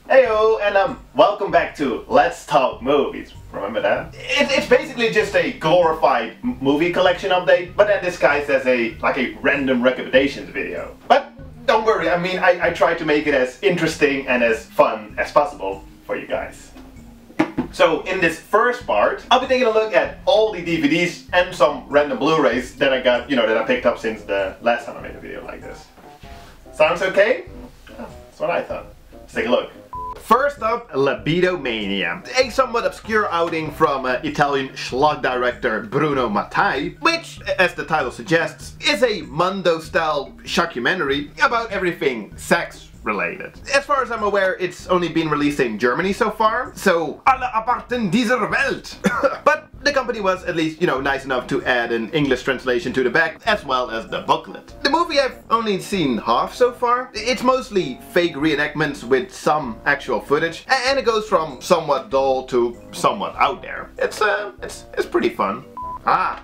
Heyo, and welcome back to Let's Talk Movies. Remember that? It's basically just a glorified movie collection update, but then disguised as a random recommendations video. But don't worry, I try to make it as interesting and as fun as possible for you guys. So in this first part, I'll be taking a look at all the DVDs and some random Blu-rays that I got, that I picked up since the last time I made a video like this. Sounds okay? That's what I thought. Let's take a look. First up, Libido Mania, a somewhat obscure outing from Italian schlock director Bruno Mattei, which, as the title suggests, is a Mondo-style shockumentary about everything sex related. As far as I'm aware, it's only been released in Germany so far, so alle Aparten dieser Welt. But the company was at least, nice enough to add an English translation to the back, as well as the booklet. The movie I've only seen half so far. It's mostly fake reenactments with some actual footage, and it goes from somewhat dull to somewhat out there. It's pretty fun.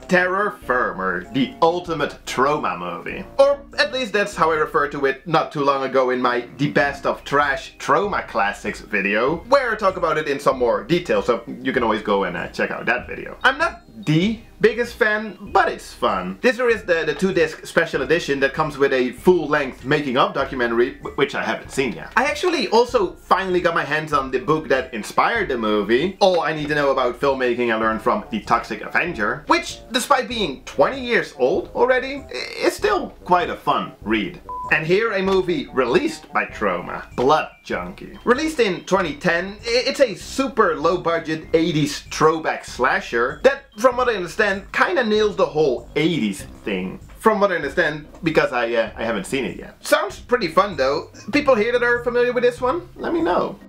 Terror Firmer, the ultimate trauma movie. Or at least that's how I referred to it not too long ago in my The Best of Trash Trauma Classics video, where I talk about it in some more detail, so you can always go and check out that video. I'm not the biggest fan, but it's fun. This is the 2-disc special edition that comes with a full-length making-of documentary, which I haven't seen yet. I actually also finally got my hands on the book that inspired the movie, All I Need to Know About Filmmaking I Learned from The Toxic Avenger, which, despite being 20 years old already, is still quite a fun read. And here a movie released by Troma, Blood Junkie. Released in 2010, it's a super low-budget 80s throwback slasher that, from what I understand, kinda nails the whole 80s thing. From what I understand, because I haven't seen it yet. Sounds pretty fun though. People here that are familiar with this one, let me know.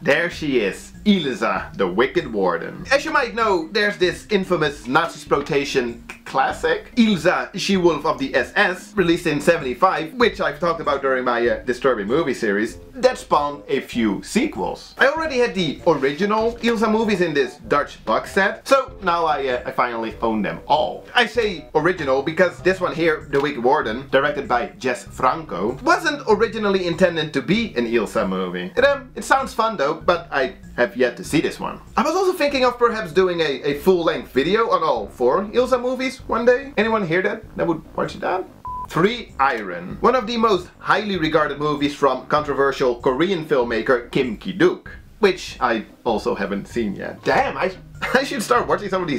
There she is, Ilsa, the Wicked Warden. As you might know, there's this infamous Nazi-exploitation classic, Ilsa, She-Wolf of the SS, released in '75, which I've talked about during my Disturbing movie series, that spawned a few sequels. I already had the original Ilsa movies in this Dutch box set, so now I finally own them all. I say original because this one here, The Wicked Warden, directed by Jess Franco, wasn't originally intended to be an Ilsa movie. It sounds fun though, but I have yet to see this one. I was also thinking of perhaps doing a full-length video on all 4 Ilsa movies one day. Anyone hear that would watch that? 3 Iron, one of the most highly regarded movies from controversial Korean filmmaker Kim Ki-duk, which I also haven't seen yet. Damn, I should start watching some of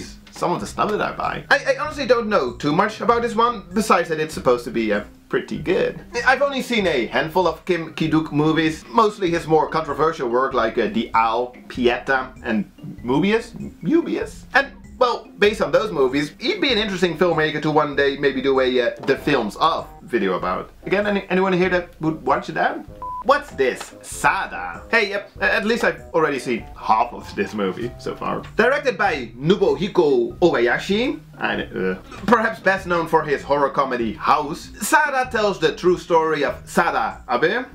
the stuff that I buy. I honestly don't know too much about this one, besides that it's supposed to be pretty good. I've only seen a handful of Kim Ki-duk movies, mostly his more controversial work like The Owl, Pieta, and Mubius. And well, based on those movies, he'd be an interesting filmmaker to one day maybe do a The Films Of video about. Again, anyone here that would watch that? What's this? Sada. Hey, yep, at least I've already seen half of this movie so far. Directed by Nobuhiko Obayashi, and perhaps best known for his horror comedy House, Sada tells the true story of Sada Abe.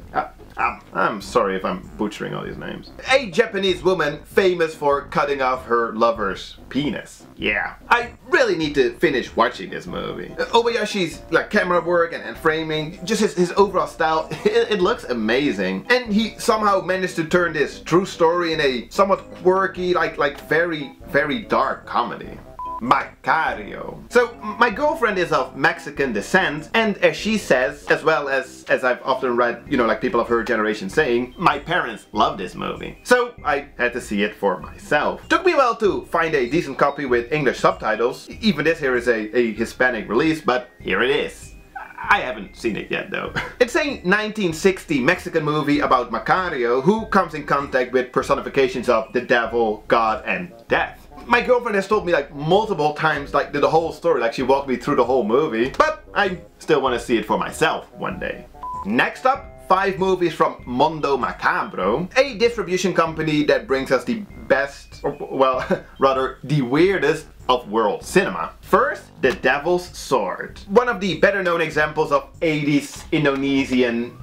I'm sorry if I'm butchering all these names. A Japanese woman famous for cutting off her lover's penis. Yeah, I really need to finish watching this movie. Obayashi's camera work and framing, just his overall style, it looks amazing. And he somehow managed to turn this true story in a somewhat quirky, very dark comedy. Macario. So, my girlfriend is of Mexican descent, and as she says, as well as I've often read, people of her generation saying, my parents love this movie. So, I had to see it for myself. Took me a while to find a decent copy with English subtitles. Even this here is a Hispanic release, but here it is. I haven't seen it yet though. It's a 1960 Mexican movie about Macario, who comes in contact with personifications of the devil, God, and death. My girlfriend has told me multiple times the whole story, she walked me through the whole movie, but I still want to see it for myself one day. Next up, 5 movies from Mondo Macabro, a distribution company that brings us the best, or well, rather the weirdest of world cinema. First, The Devil's Sword, one of the better known examples of 80s Indonesian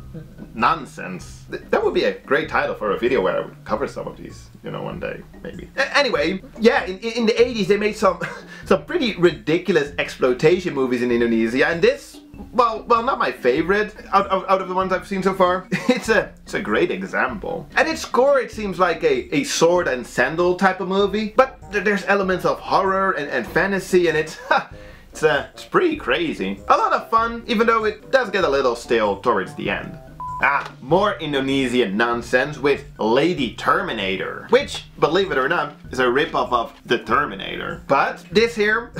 nonsense. That would be a great title for a video where I would cover some of these, you know, one day, maybe. Anyway, yeah, in the 80s they made some pretty ridiculous exploitation movies in Indonesia, and this, well, not my favorite out of the ones I've seen so far. It's a great example. At its core, it seems like a sword and sandal type of movie, but there's elements of horror and fantasy, and it's pretty crazy. A lot of fun, even though it does get a little stale towards the end. More Indonesian nonsense with Lady Terminator, which, believe it or not, is a ripoff of The Terminator. But this here,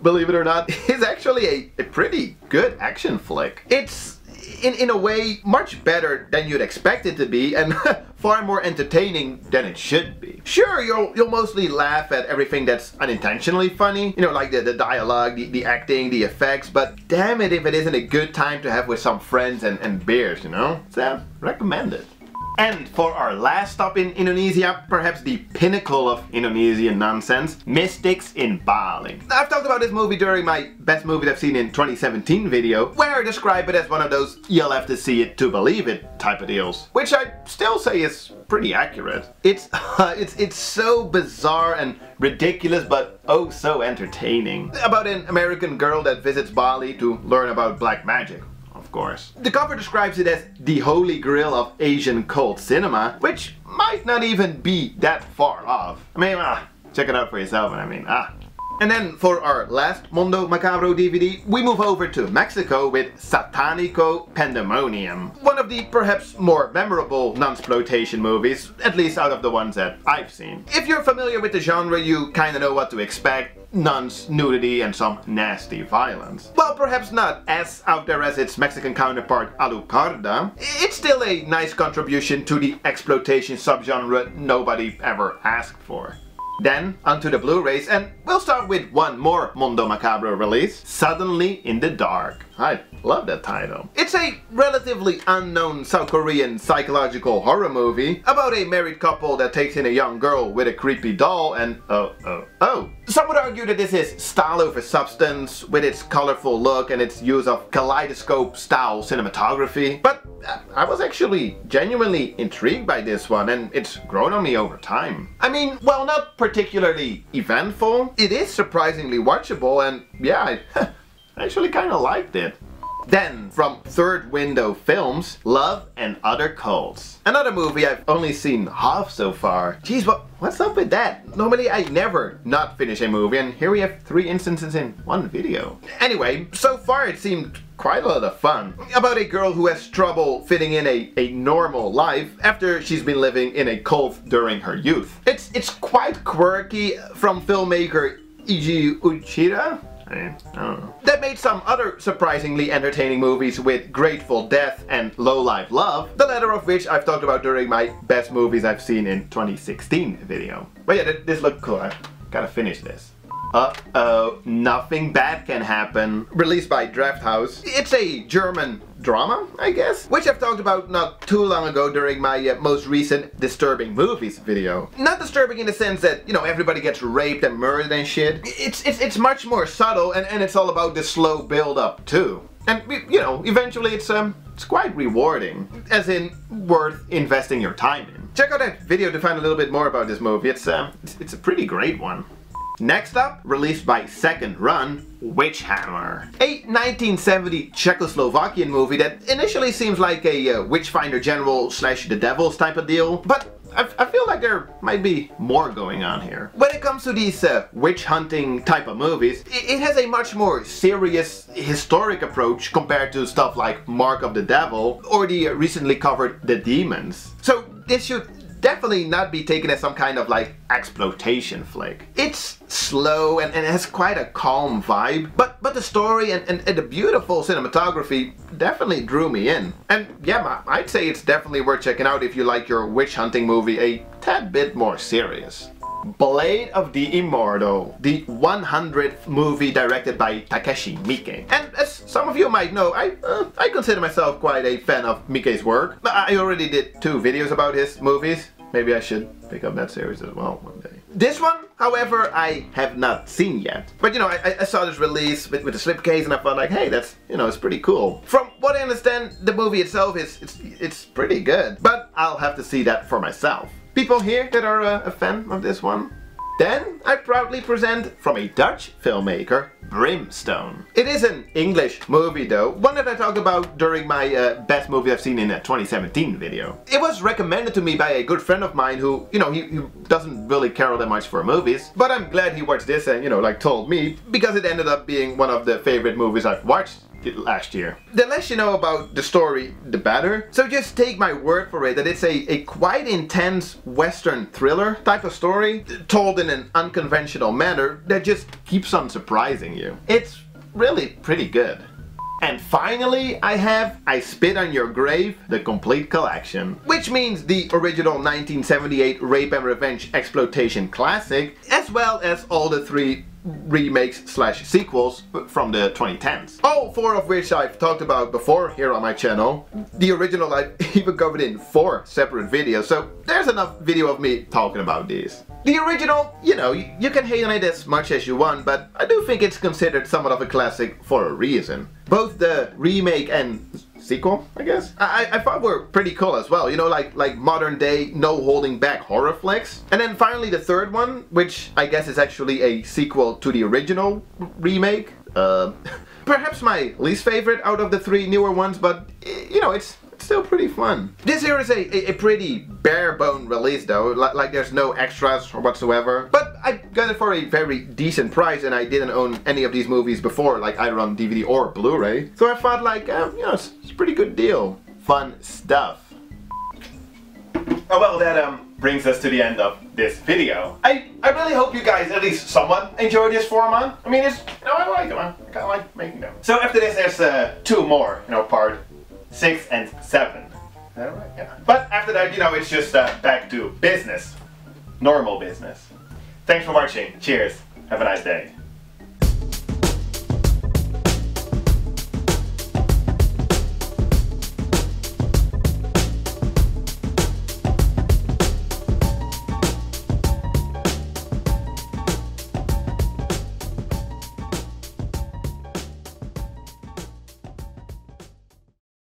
believe it or not, is actually a pretty good action flick. It's, in a way, much better than you'd expect it to be, and far more entertaining than it should be. Sure, you'll mostly laugh at everything that's unintentionally funny, you know, like the dialogue, the acting, the effects, but damn it if it isn't a good time to have with some friends and beers, you know? So, recommend it. And for our last stop in Indonesia, perhaps the pinnacle of Indonesian nonsense, Mystics in Bali. I've talked about this movie during my Best Movies I've Seen in 2017 video, where I describe it as one of those you'll have to see it to believe it type of deals, which I still say is pretty accurate. It's so bizarre and ridiculous, but oh so entertaining. About an American girl that visits Bali to learn about black magic. Course. The cover describes it as the holy grail of Asian cult cinema, which might not even be that far off. I mean, check it out for yourself, and I mean, And then for our last Mundo Macabro DVD, we move over to Mexico with Satanico Pandemonium. One of the perhaps more memorable nunsploitation movies, at least out of the ones that I've seen. If you're familiar with the genre, you kinda know what to expect. Nuns, nudity, and some nasty violence. Well, perhaps not as out there as its Mexican counterpart Alucarda, it's still a nice contribution to the exploitation subgenre nobody ever asked for. Then, onto the Blu-rays, and we'll start with one more Mundo Macabro release, Suddenly in the Dark. I love that title. It's a relatively unknown South Korean psychological horror movie about a married couple that takes in a young girl with a creepy doll and Some would argue that this is style over substance with its colorful look and its use of kaleidoscope style cinematography, but I was actually genuinely intrigued by this one, and it's grown on me over time. I mean, while not particularly eventful, it is surprisingly watchable, and yeah, I actually kinda liked it. Then, from Third Window Films, Love and Other Cults. Another movie I've only seen half so far. Jeez, what's up with that? Normally I never not finish a movie, and here we have 3 instances in one video. Anyway, so far it seemed quite a lot of fun. About a girl who has trouble fitting in a normal life after she's been living in a cult during her youth. It's quite quirky from filmmaker Eiji Uchida. I don't know. That made some other surprisingly entertaining movies with Grateful Death and Low Life Love, the latter of which I've talked about during my Best Movies I've Seen in 2016 video. But yeah, this looked cool. I gotta finish this. Uh-oh, Nothing Bad Can Happen, released by Draft House. It's a German drama, I guess, which I've talked about not too long ago during my most recent Disturbing Movies video. Not disturbing in the sense that, you know, everybody gets raped and murdered and shit. It's much more subtle, and it's all about the slow build-up too. And, you know, eventually it's quite rewarding, as in worth investing your time in. Check out that video to find a little bit more about this movie. It's a pretty great one. Next up, released by Second Run, Witchhammer. A 1970 Czechoslovakian movie that initially seems like a Witchfinder General / The Devils type of deal, but I feel like there might be more going on here. When it comes to these witch hunting type of movies, it has a much more serious historic approach compared to stuff like Mark of the Devil or the recently covered The Demons. So this should definitely not be taken as some kind of like exploitation flick. It's slow and it has quite a calm vibe, but the story and the beautiful cinematography definitely drew me in. And yeah, I'd say it's definitely worth checking out if you like your witch hunting movie a tad bit more serious. Blade of the Immortal, the 100th movie directed by Takeshi Miike. And as some of you might know, I consider myself quite a fan of Miike's work. I already did 2 videos about his movies. Maybe I should pick up that series as well one day. This one, however, I have not seen yet. But you know, I saw this release with the slipcase and I thought like, hey, that's, you know, it's pretty cool. From what I understand, the movie itself it's pretty good. But I'll have to see that for myself. People here that are a fan of this one? Then I proudly present, from a Dutch filmmaker, Brimstone. It is an English movie though, one that I talked about during my best movie I've seen in a 2017 video. It was recommended to me by a good friend of mine who, you know, he doesn't really care all that much for movies. But I'm glad he watched this and, you know, like told me, because it ended up being one of the favorite movies I've watched last year. The less you know about the story, the better. So just take my word for it that it's a quite intense Western thriller type of story, told in an unconventional manner that just keeps on surprising you. It's really pretty good. And finally, I Spit on Your Grave, the complete collection. Which means the original 1978 rape and revenge exploitation classic, as well as all the 3 remakes slash sequels from the 2010s. All 4 of which I've talked about before here on my channel. The original I've even covered in 4 separate videos, so there's enough video of me talking about these. The original, you know, you can hate on it as much as you want, but I do think it's considered somewhat of a classic for a reason. Both the remake and sequel, I guess, I thought were pretty cool as well, you know, like modern day, no holding back horror flicks. And then finally the third one, which I guess is actually a sequel to the original remake. Perhaps my least favorite out of the 3 newer ones, but you know, it's still pretty fun. This here is a pretty bare bone release though, like there's no extras whatsoever. But I got it for a very decent price and I didn't own any of these movies before, like either on DVD or Blu-ray. So I thought like, you know, it's a pretty good deal. Fun stuff. Oh well, that brings us to the end of this video. I really hope you guys at least somewhat enjoy this format. I mean, it's, you know, I like them. I kinda like making them. So after this there's 2 more, you know, part 6 and 7. Is that right? Yeah. But after that, you know, it's just back to business. Normal business. Thanks for watching. Cheers. Have a nice day.